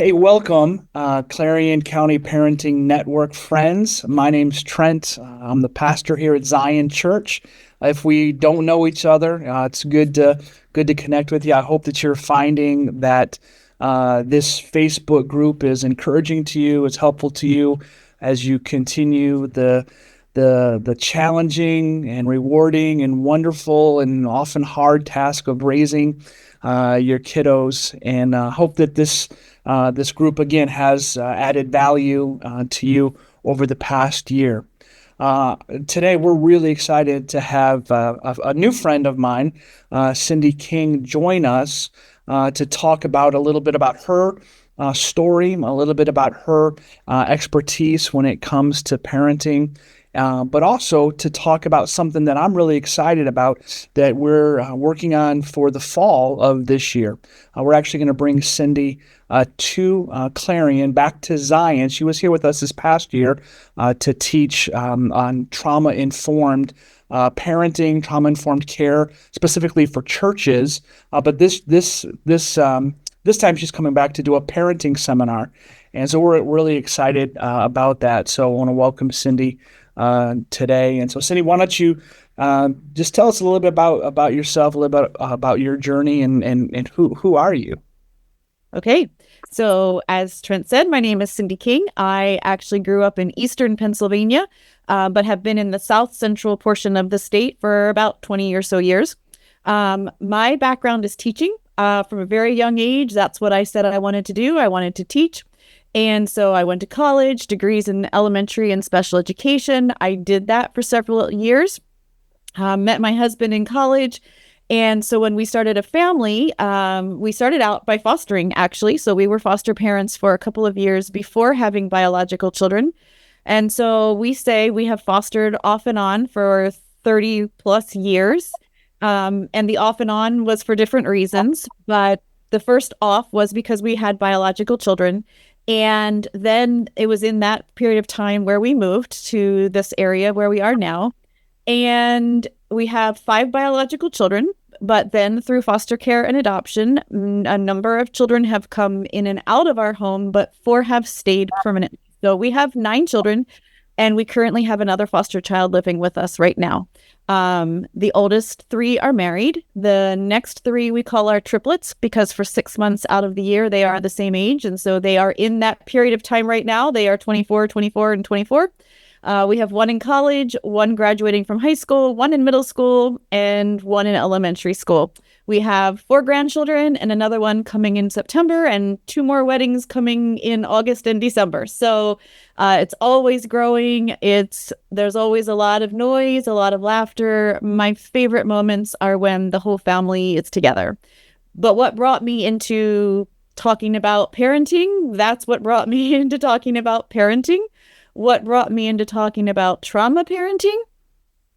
Hey, welcome, Clarion County Parenting Network friends. My name's Trent. I'm the pastor here at Zion Church. If we don't know each other, it's good to connect with you. I hope that you're finding that this Facebook group is encouraging to you, it's helpful to you as you continue the challenging and rewarding and wonderful and often hard task of raising your kiddos. And hope that this group again has added value to you over the past year. Today, we're really excited to have a new friend of mine, Cindy King, join us to talk about a little bit about her story, a little bit about her expertise when it comes to parenting. But also to talk about something that I'm really excited about that we're working on for the fall of this year. We're actually going to bring Cindy to Clarion, back to Zion. She was here with us this past year to teach on trauma-informed parenting, trauma-informed care, specifically for churches. But this time she's coming back to do a parenting seminar, and so we're really excited about that. So I want to welcome Cindy today. And so, Cindy, why don't you just tell us a little bit about yourself, a little bit about your journey, and who are you? Okay. So as Trent said, my name is Cindy King. I actually grew up in Eastern Pennsylvania, but have been in the South Central portion of the state for about 20 or so years. My background is teaching. From a very young age, that's what I said I wanted to do. I wanted to teach. And so I went to college, degrees in elementary and special education. I did that for several years, met my husband in college. And so when we started a family, we started out by fostering, actually. So we were foster parents for a couple of years before having biological children. And so we say we have fostered off and on for 30 plus years. And the off and on was for different reasons. But the first off was because we had biological children. And then it was in that period of time where we moved to this area where we are now. And we have 5 biological children, but then through foster care and adoption, a number of children have come in and out of our home, but 4 have stayed permanently. So we have 9 children, and we currently have another foster child living with us right now. The oldest 3 are married. The next 3 we call our triplets because for 6 months out of the year, they are the same age. And so they are in that period of time right now. They are 24, 24, and 24. We have 1 in college, 1 graduating from high school, 1 in middle school, and 1 in elementary school. We have 4 grandchildren and another one coming in September and 2 more weddings coming in August and December. So it's always growing. There's always a lot of noise, a lot of laughter. My favorite moments are when the whole family is together. But what brought me into talking about parenting, that's what brought me into talking about parenting. What brought me into talking about trauma parenting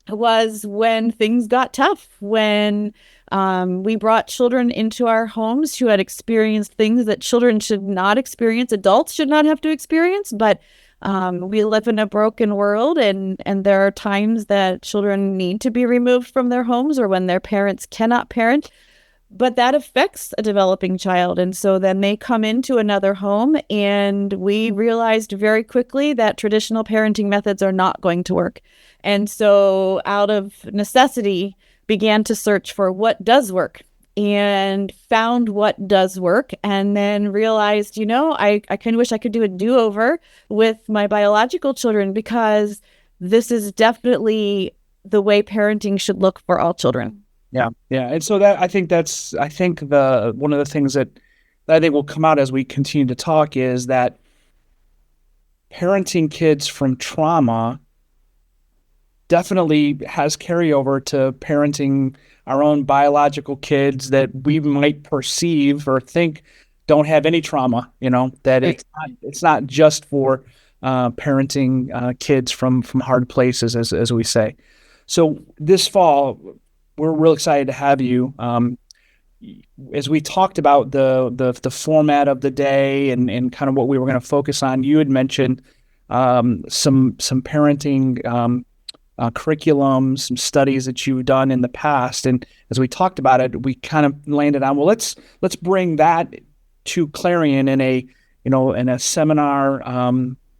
was when things got tough, when we brought children into our homes who had experienced things that children should not experience, adults should not have to experience, but we live in a broken world, and there are times that children need to be removed from their homes or when their parents cannot parent. But that affects a developing child. And so then they come into another home, and we realized very quickly that traditional parenting methods are not going to work. And so out of necessity, began to search for what does work and found what does work, and then realized, I kind of wish I could do a do-over with my biological children because this is definitely the way parenting should look for all children. Yeah, yeah, and so I think the one of the things that I think will come out as we continue to talk is that parenting kids from trauma definitely has carryover to parenting our own biological kids that we might perceive or think don't have any trauma. That it's not just for parenting kids from hard places, as we say. So this fall, we're real excited to have you. As we talked about the format of the day and kind of what we were going to focus on, you had mentioned some parenting curriculum, some studies that you've done in the past, and as we talked about it, we kind of landed on, well, let's bring that to Clarion in in a seminar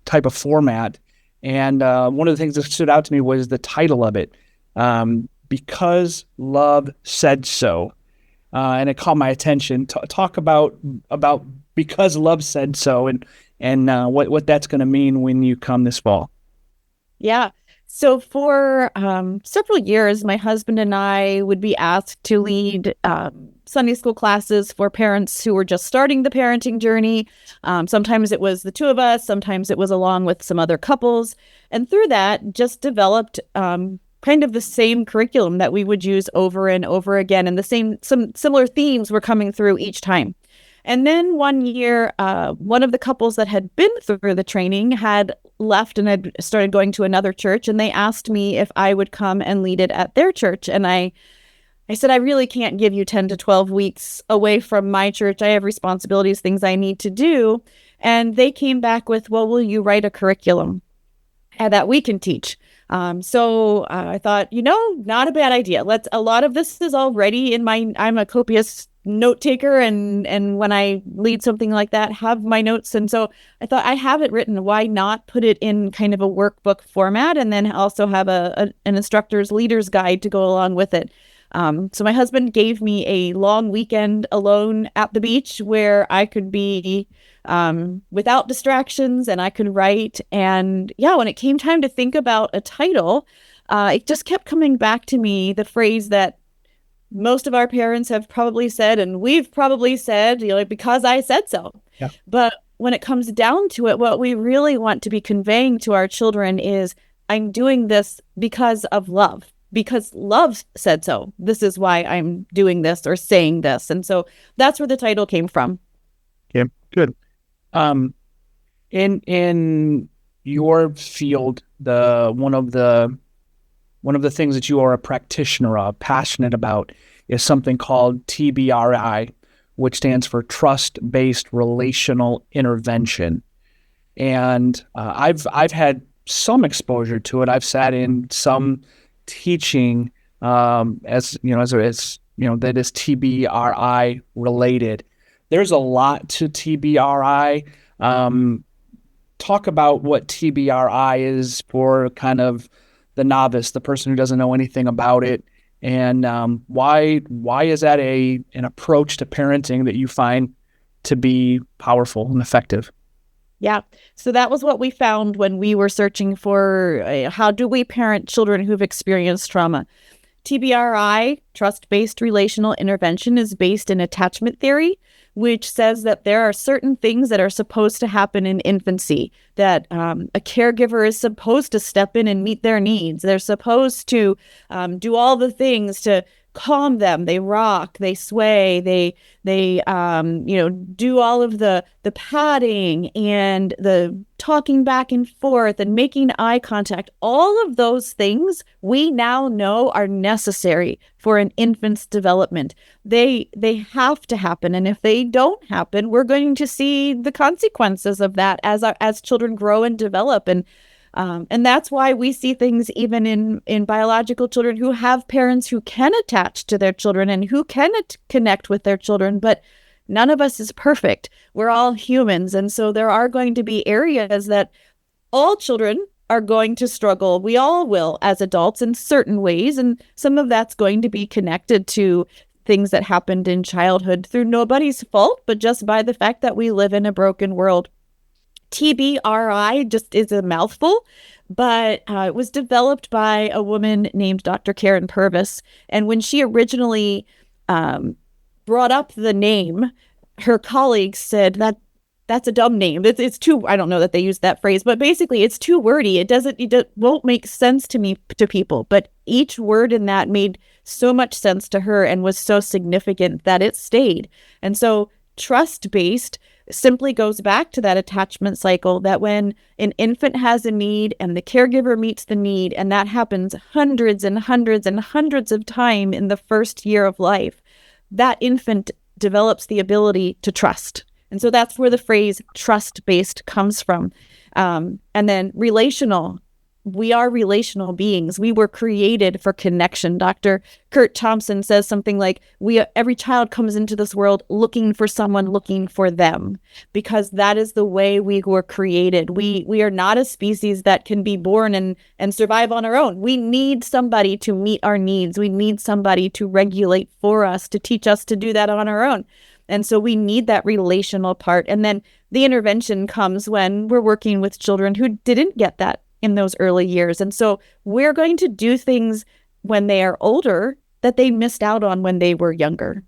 type of format. And one of the things that stood out to me was the title of it, Because Love Said So. And it caught my attention. Talk about Because Love Said So, and what that's going to mean when you come this fall. Yeah. So for several years, my husband and I would be asked to lead Sunday school classes for parents who were just starting the parenting journey. Sometimes it was the two of us, sometimes it was along with some other couples. And through that, just developed kind of the same curriculum that we would use over and over again. And some similar themes were coming through each time. And then one year, one of the couples that had been through the training had left and had started going to another church. And they asked me if I would come and lead it at their church. And I said, I really can't give you 10 to 12 weeks away from my church. I have responsibilities, things I need to do. And they came back with, well, will you write a curriculum that we can teach? So I thought, not a bad idea. A lot of this is already I'm a copious note taker, and when I lead something like that, have my notes. And so I thought, I have it written. Why not put it in kind of a workbook format, and then also have an instructor's leader's guide to go along with it. So my husband gave me a long weekend alone at the beach where I could be without distractions, and I could write. And yeah, when it came time to think about a title, it just kept coming back to me, the phrase that most of our parents have probably said, and we've probably said, because I said so. Yeah. But when it comes down to it, what we really want to be conveying to our children is, I'm doing this because of love. Because love said so. This is why I'm doing this or saying this. And so that's where the title came from. Okay, good. In your field, one of the things that you are a practitioner of, passionate about, is something called TBRI, which stands for Trust-Based Relational Intervention. And I've had some exposure to it. I've sat in some teaching that is TBRI related. There's a lot to TBRI. Talk about what TBRI is for kind of the novice, the person who doesn't know anything about it, and why is that an approach to parenting that you find to be powerful and effective? Yeah. So that was what we found when we were searching for how do we parent children who've experienced trauma. TBRI, Trust-Based Relational Intervention, is based in attachment theory, which says that there are certain things that are supposed to happen in infancy, that a caregiver is supposed to step in and meet their needs. They're supposed to do all the things to calm them. They rock, they sway, they do all of the patting and the talking back and forth and making eye contact. All of those things we now know are necessary for an infant's development. They have to happen, and if they don't happen, we're going to see the consequences of that as children grow and develop. And that's why we see things even in biological children who have parents who can attach to their children and who can connect with their children, but none of us is perfect. We're all humans. And so there are going to be areas that all children are going to struggle. We all will as adults in certain ways. And some of that's going to be connected to things that happened in childhood through nobody's fault, but just by the fact that we live in a broken world. TBRI just is a mouthful, but it was developed by a woman named Dr. Karen Purvis. And when she originally brought up the name, her colleagues said that's a dumb name. It's too, I don't know that they used that phrase, but basically it's too wordy. It won't make sense to people. But each word in that made so much sense to her and was so significant that it stayed. And so trust-based simply goes back to that attachment cycle, that when an infant has a need and the caregiver meets the need, and that happens hundreds and hundreds and hundreds of times in the first year of life, that infant develops the ability to trust. And so that's where the phrase trust-based comes from. And then relational we are relational beings. We were created for connection. Dr. Kurt Thompson says something like, every child comes into this world looking for someone looking for them, because that is the way we were created. We are not a species that can be born and survive on our own. We need somebody to meet our needs. We need somebody to regulate for us, to teach us to do that on our own. And so we need that relational part. And then the intervention comes when we're working with children who didn't get that in those early years. And so we're going to do things when they are older that they missed out on when they were younger.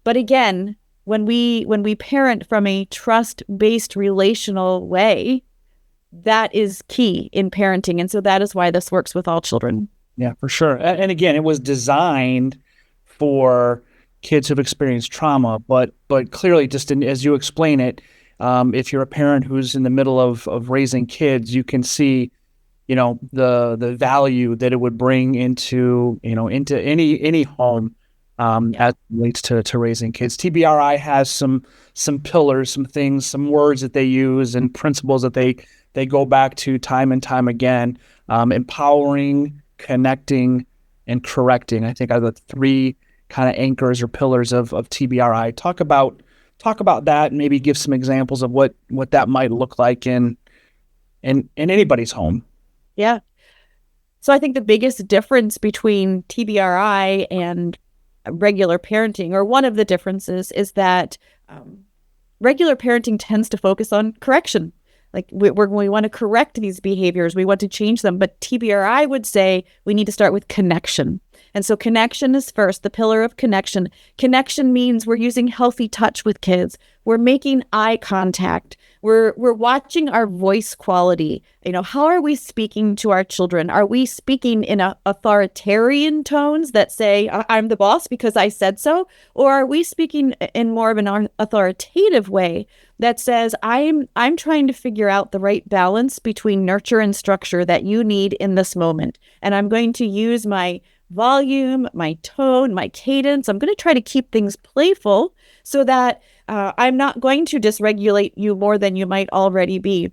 But again, when we parent from a trust-based relational way, that is key in parenting. And so that is why this works with all children. Yeah, for sure. And again, it was designed for kids who've experienced trauma, but clearly, as you explain it, if you're a parent who's in the middle of raising kids, you can see, the value that it would bring into any home as it relates to raising kids. TBRI has some pillars, some things, some words that they use and principles that they go back to time and time again. Empowering, connecting, and correcting, I think, are the three kind of anchors or pillars of TBRI. Talk about that and maybe give some examples of what that might look like in anybody's home. Yeah. So I think the biggest difference between TBRI and regular parenting, or one of the differences, is that regular parenting tends to focus on correction. Like we want to correct these behaviors, we want to change them. But TBRI would say we need to start with connection. And so connection is first, the pillar of connection. Connection means we're using healthy touch with kids. We're making eye contact. We're watching our voice quality. How are we speaking to our children? Are we speaking in authoritarian tones that say, I'm the boss because I said so? Or are we speaking in more of an authoritative way that says, I'm trying to figure out the right balance between nurture and structure that you need in this moment. And I'm going to use my volume, my tone, my cadence. I'm going to try to keep things playful so that I'm not going to dysregulate you more than you might already be.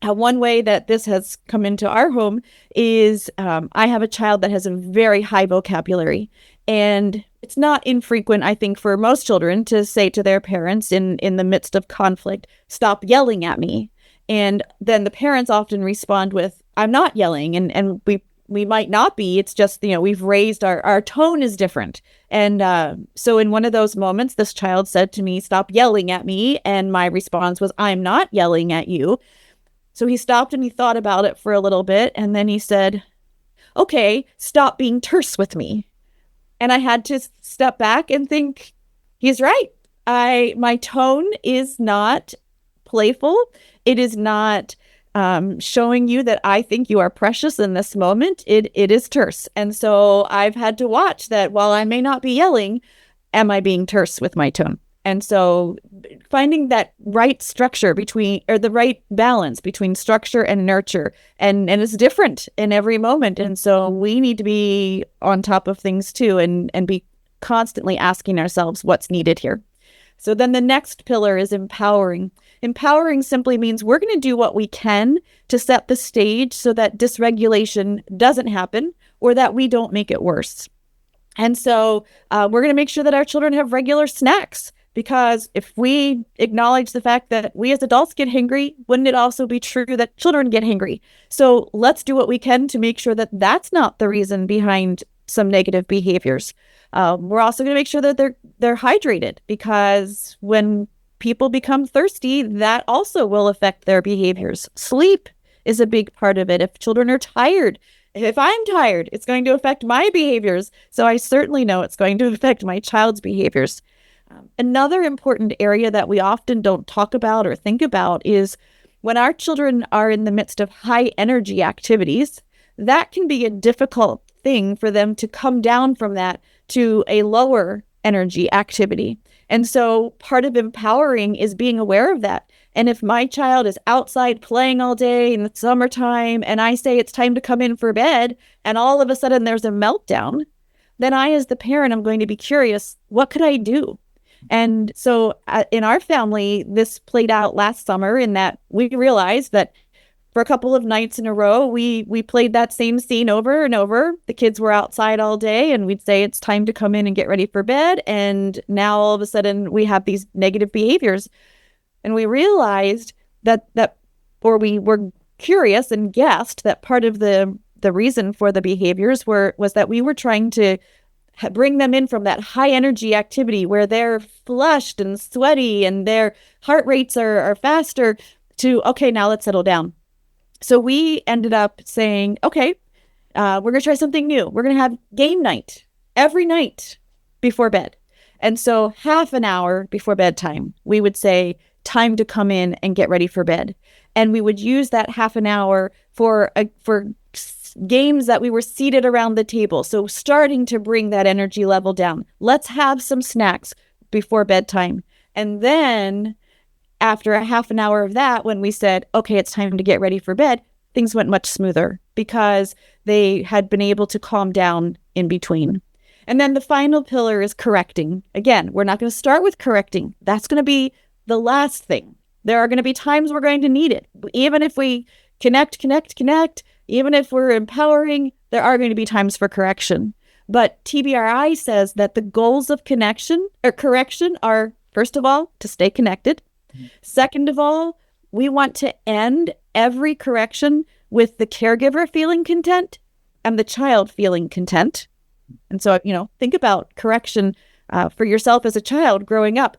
One way that this has come into our home is I have a child that has a very high vocabulary. And it's not infrequent, I think, for most children to say to their parents in the midst of conflict, stop yelling at me. And then the parents often respond with, I'm not yelling. And we might not be. It's just, we've raised our tone is different. And so in one of those moments, this child said to me, stop yelling at me. And my response was, I'm not yelling at you. So he stopped and he thought about it for a little bit. And then he said, okay, stop being terse with me. And I had to step back and think, he's right. My tone is not playful. It is not showing you that I think you are precious in this moment. It is terse. And so I've had to watch that while I may not be yelling, am I being terse with my tone? And so finding that right structure the right balance between structure and nurture, and it's different in every moment. And so we need to be on top of things too, and be constantly asking ourselves what's needed here. So then the next pillar is empowering. Empowering simply means we're going to do what we can to set the stage so that dysregulation doesn't happen or that we don't make it worse. And so we're going to make sure that our children have regular snacks, because if we acknowledge the fact that we as adults get hangry, wouldn't it also be true that children get hangry? So let's do what we can to make sure that that's not the reason behind some negative behaviors. We're also going to make sure that they're hydrated, because when people become thirsty, that also will affect their behaviors. Sleep is a big part of it. If children are tired, if I'm tired, it's going to affect my behaviors. So I certainly know it's going to affect my child's behaviors. Another important area that we often don't talk about or think about is when our children are in the midst of high energy activities, that can be a difficult thing for them to come down from that to a lower energy activity. And so part of empowering is being aware of that. And if my child is outside playing all day in the summertime and I say it's time to come in for bed, and all of a sudden there's a meltdown, then I, as the parent, I'm going to be curious, what could I do? And so in our family, this played out last summer in that we realized that for a couple of nights in a row, we played that same scene over and over. The kids were outside all day, and we'd say it's time to come in and get ready for bed. And now all of a sudden we have these negative behaviors. And we realized or we were curious and guessed that part of the reason for the behaviors was that we were trying to bring them in from that high energy activity where they're flushed and sweaty and their heart rates are faster to, okay, now let's settle down. So we ended up saying, okay, we're going to try something new. We're going to have game night every night before bed. And so half an hour before bedtime, we would say, time to come in and get ready for bed. And we would use that half an hour for games that we were seated around the table. So starting to bring that energy level down. Let's have some snacks before bedtime. And then after a half an hour of that, when we said, okay, it's time to get ready for bed, things went much smoother because they had been able to calm down in between. And then the final pillar is correcting. Again, we're not going to start with correcting. That's going to be the last thing. There are going to be times we're going to need it. Even if we connect, even if we're empowering, there are going to be times for correction. But TBRI says that the goals of connection or correction are, first of all, to stay connected. Second of all, we want to end every correction with the caregiver feeling content and the child feeling content. And so, think about correction for yourself as a child growing up.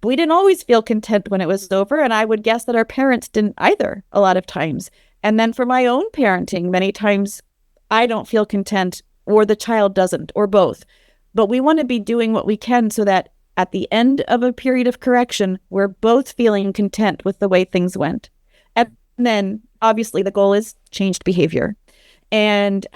We didn't always feel content when it was over, and I would guess that our parents didn't either a lot of times. And then for my own parenting, many times I don't feel content or the child doesn't, or both. But we want to be doing what we can so that at the end of a period of correction, we're both feeling content with the way things went. And then obviously the goal is changed behavior. And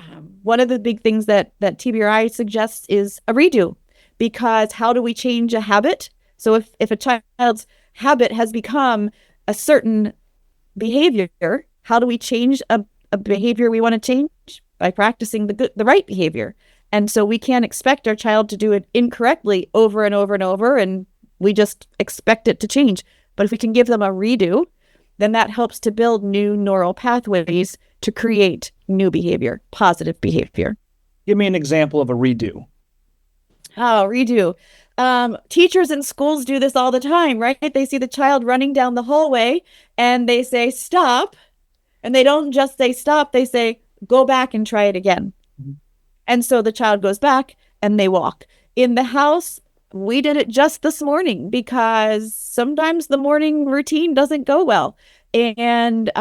one of the big things that TBRI suggests is a redo, because how do we change a habit? So if a child's habit has become a certain behavior, how do we change a behavior we want to change? By practicing the right behavior. And so we can't expect our child to do it incorrectly over and over and over, and we just expect it to change. But if we can give them a redo, then that helps to build new neural pathways to create new behavior, positive behavior. Give me an example of a redo. Oh, redo. Teachers in schools do this all the time, right? They see the child running down the hallway and they say, stop. And they don't just say stop, they say, go back and try it again. Mm-hmm. And so the child goes back and they walk. In the house, we did it just this morning because sometimes the morning routine doesn't go well. And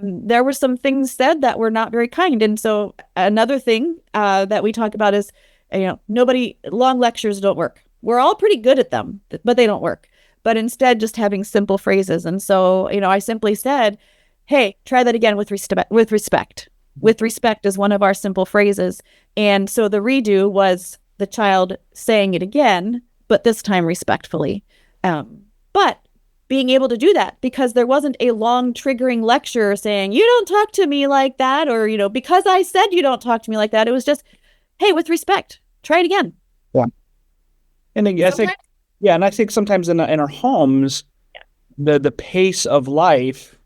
there were some things said that were not very kind. And so another thing that we talk about is, long lectures don't work. We're all pretty good at them, but they don't work. But instead, just having simple phrases. And so, I simply said, hey, try that again with respect. With respect is one of our simple phrases. And so the redo was the child saying it again, but this time respectfully. But being able to do that because there wasn't a long triggering lecture saying, you don't talk to me like that, or, because I said you don't talk to me like that. It was just, hey, with respect, try it again. Yeah. And I think sometimes in our homes, the pace of life,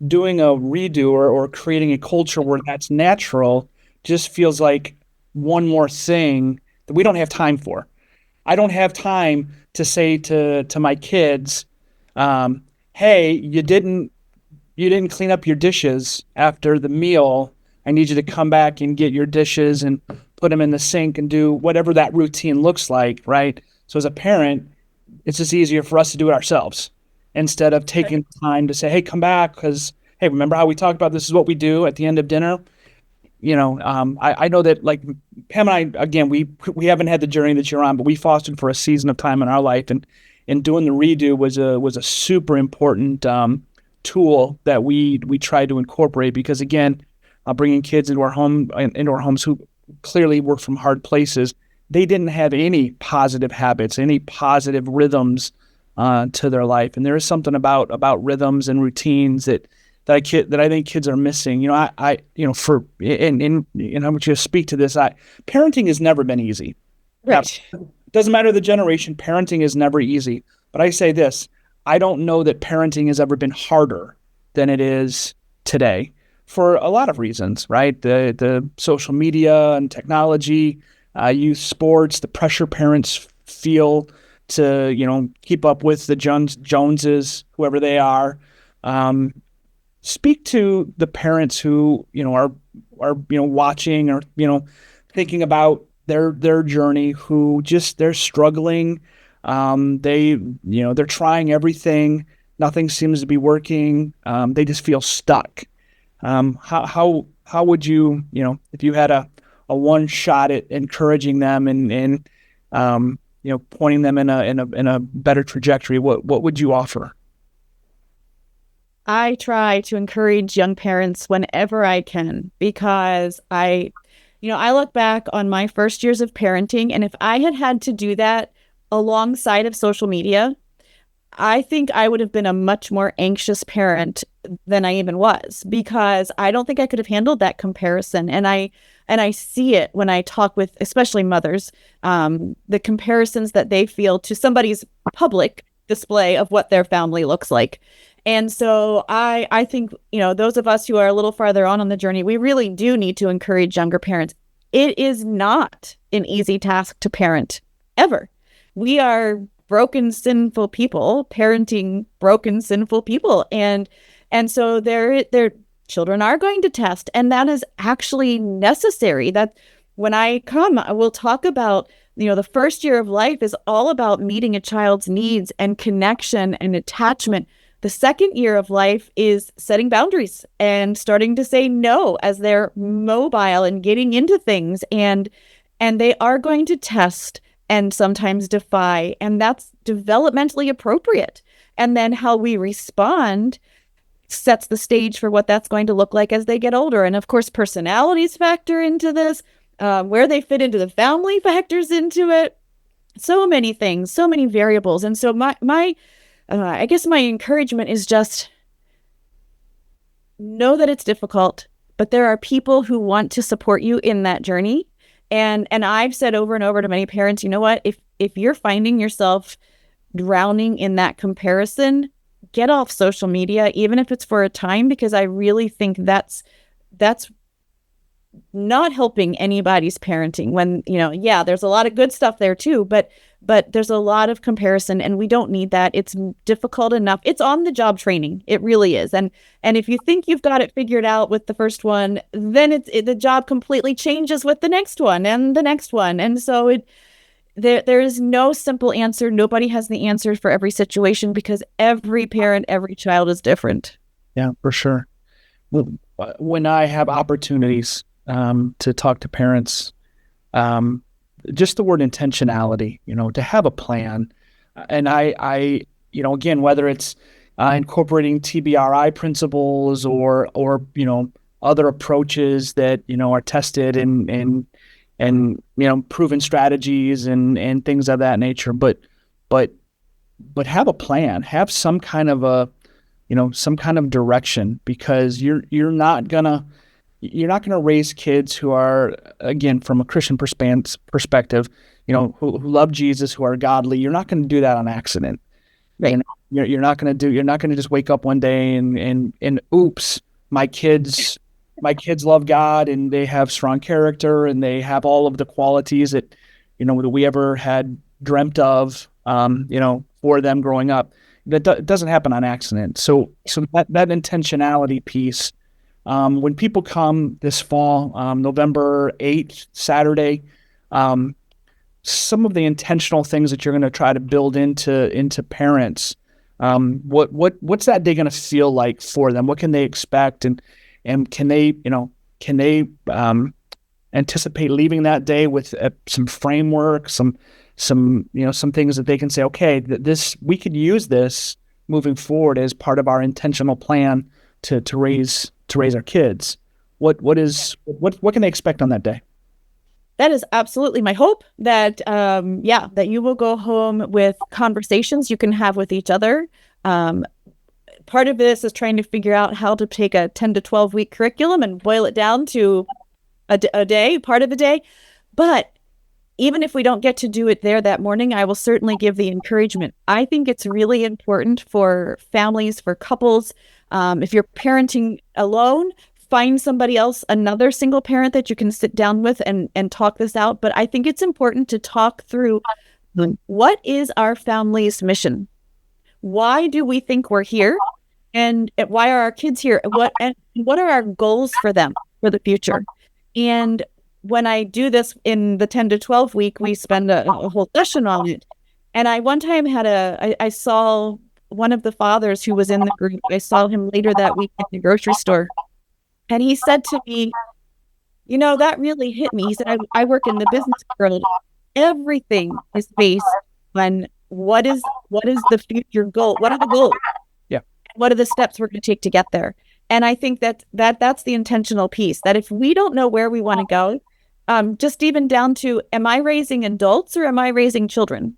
doing a redo or creating a culture where that's natural just feels like one more thing that we don't have time for. I don't have time to say to my kids, hey, you didn't clean up your dishes after the meal. I need you to come back and get your dishes and put them in the sink and do whatever that routine looks like, right? So as a parent, it's just easier for us to do it ourselves instead of taking time to say, hey, come back, because, hey, remember how we talked about this is what we do at the end of dinner? I know that, like, Pam and I, again, we haven't had the journey that you're on, but we fostered for a season of time in our life, and doing the redo was a super important tool that we tried to incorporate, because, again, bringing kids into our homes who clearly were from hard places, they didn't have any positive habits, any positive rhythms to their life. And there is something about rhythms and routines that I think kids are missing. I want you to speak to this. Parenting has never been easy. Right. Now, doesn't matter the generation, parenting is never easy. But I say this, I don't know that parenting has ever been harder than it is today for a lot of reasons, right? The social media and technology, youth sports, the pressure parents feel to, keep up with the Joneses, whoever they are. Speak to the parents who, are watching or, thinking about their journey, who just, they're struggling. They're trying everything. Nothing seems to be working. They just feel stuck. How would you, if you had a one shot at encouraging them and pointing them in a better trajectory, what would you offer? I try to encourage young parents whenever I can, because I look back on my first years of parenting, and if I had had to do that alongside of social media, I think I would have been a much more anxious parent than I even was, because I don't think I could have handled that comparison. And I see it when I talk with especially mothers, the comparisons that they feel to somebody's public display of what their family looks like. And so I think, those of us who are a little farther on the journey, we really do need to encourage younger parents. It is not an easy task to parent, ever. We are broken, sinful people parenting broken, sinful people. And so their children are going to test. And that is actually necessary. That when I come, I will talk about, the first year of life is all about meeting a child's needs and connection and attachment. The second year of life is setting boundaries and starting to say no as they're mobile and getting into things. And they are going to test and sometimes defy, and that's developmentally appropriate. And then how we respond sets the stage for what that's going to look like as they get older. And of course, personalities factor into this, where they fit into the family factors into it. So many things, so many variables. And so I guess my encouragement is just know that it's difficult, but there are people who want to support you in that journey. And I've said over and over to many parents, you know what, if you're finding yourself drowning in that comparison, get off social media, even if it's for a time, because I really think that's not helping anybody's parenting. When, there's a lot of good stuff there too, but there's a lot of comparison, and we don't need that. It's difficult enough. It's on the job training. It really is. And if you think you've got it figured out with the first one, then the job completely changes with the next one and the next one. And so there is no simple answer. Nobody has the answer for every situation, because every parent, every child is different. Yeah, for sure. When I have opportunities to talk to parents, just the word intentionality, to have a plan. And I again, whether it's incorporating TBRI principles or other approaches that, are tested and proven strategies and things of that nature, but have a plan, have some kind of direction, because you're not gonna raise kids who are, again, from a Christian perspective, who love Jesus, who are godly. You're not going to do that on accident. Right. You're not going to just wake up one day and oops, my kids love God and they have strong character and they have all of the qualities that, that we ever had dreamt of, for them growing up. That doesn't happen on accident. So that intentionality piece. When people come this fall, November 8th, Saturday, some of the intentional things that you're going to try to build into parents, what's that day going to feel like for them? What can they expect? And can they anticipate leaving that day with some framework, some things that they can say, okay, we could use this moving forward as part of our intentional plan to raise our kids. What can they expect on that day? That is absolutely my hope, that that you will go home with conversations you can have with each other. Part of this is trying to figure out how to take a 10 to 12 week curriculum and boil it down to a day, part of the day. But even if we don't get to do it there that morning, I will certainly give the encouragement. I think it's really important for families, for couples, If you're parenting alone, find somebody else, another single parent that you can sit down with and talk this out. But I think it's important to talk through, what is our family's mission? Why do we think we're here? And why are our kids here? What are our goals for them for the future? And when I do this in the 10 to 12 week, we spend a whole session on it. And one time I saw one of the fathers who was in the group. I saw him later that week at the grocery store. And he said to me, that really hit me. He said, I work in the business world. Everything is based on what is the future goal? What are the goals? Yeah. What are the steps we're going to take to get there? And I think that's the intentional piece, that if we don't know where we want to go, just even down to, am I raising adults or am I raising children?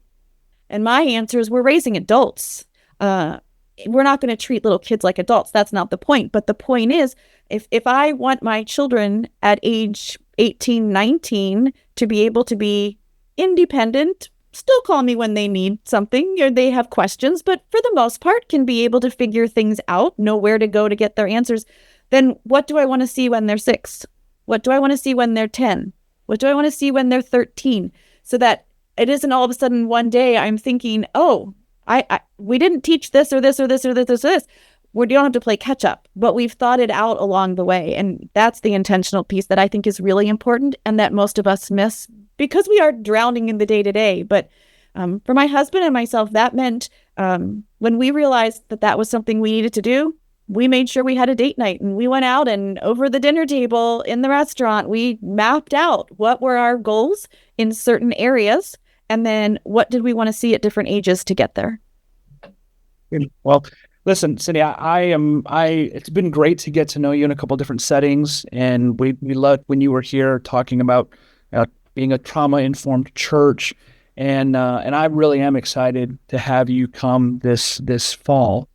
And my answer is, we're raising adults. We're not going to treat little kids like adults. That's not the point. But the point is, if I want my children at age 18, 19 to be able to be independent, still call me when they need something or they have questions, but for the most part can be able to figure things out, know where to go to get their answers, then what do I want to see when they're 6? What do I want to see when they're 10? What do I want to see when they're 13? So that it isn't all of a sudden one day I'm thinking, oh, we didn't teach this or this or this or this or this. We don't have to play catch up, but we've thought it out along the way. And that's the intentional piece that I think is really important and that most of us miss because we are drowning in the day to day. But for my husband and myself, that meant when we realized that was something we needed to do, we made sure we had a date night and we went out, and over the dinner table in the restaurant, we mapped out what were our goals in certain areas. And then what did we want to see at different ages to get there? Well, listen, Cindy, it's been great to get to know you in a couple of different settings. And we loved when you were here talking about being a trauma-informed church. And I really am excited to have you come this fall.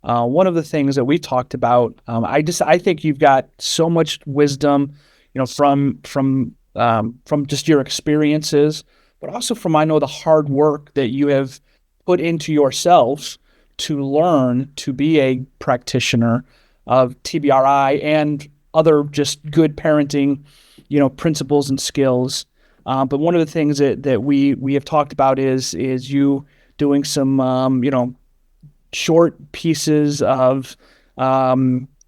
One of the things that we talked about, I think you've got so much wisdom, from just your experiences, but also from, I know, the hard work that you have put into yourselves to learn to be a practitioner of TBRI and other just good parenting, principles and skills. But one of the things that we have talked about is you doing some, short pieces of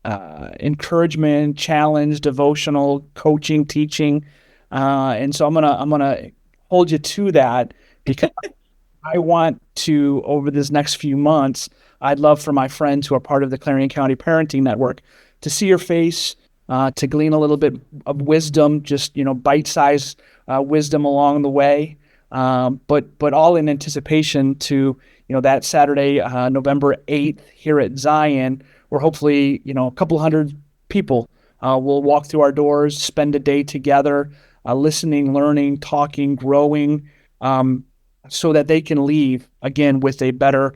encouragement, challenge, devotional, coaching, teaching. And so I'm gonna hold you to that, because I want to, over this next few months, I'd love for my friends who are part of the Clarion County Parenting Network to see your face, to glean a little bit of wisdom, just, bite-sized wisdom along the way, but all in anticipation to, that Saturday, November 8th here at Zion, where hopefully, a couple hundred people will walk through our doors, spend a day together, listening, learning, talking, growing, so that they can leave again with a better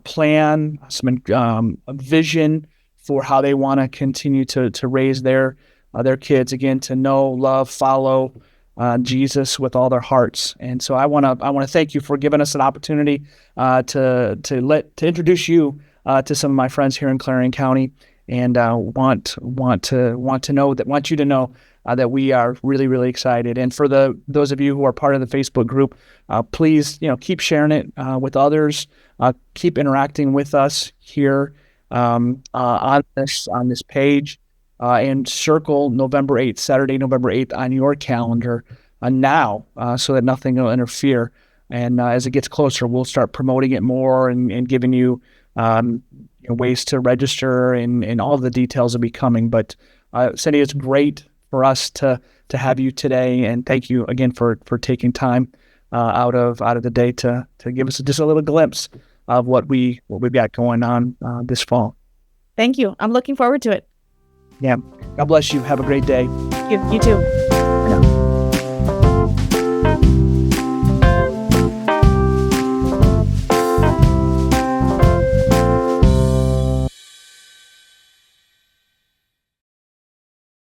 plan, some vision for how they want to continue to raise their kids, again, to know, love, follow Jesus with all their hearts. And so I want to thank you for giving us an opportunity to introduce you to some of my friends here in Clarion County, and want you to know that we are really, really excited. And for those of you who are part of the Facebook group, please, keep sharing it with others. Keep interacting with us here on this page, and circle November 8th, Saturday, November 8th on your calendar now, so that nothing will interfere. And as it gets closer, we'll start promoting it more and giving you ways to register, and all the details will be coming. But Cindy, it's great for us to have you today, and thank you again for taking time out of the day to give us just a little glimpse of what we've got going on this fall. Thank you. I'm looking forward to it. Yeah. God bless you. Have a great day. You too.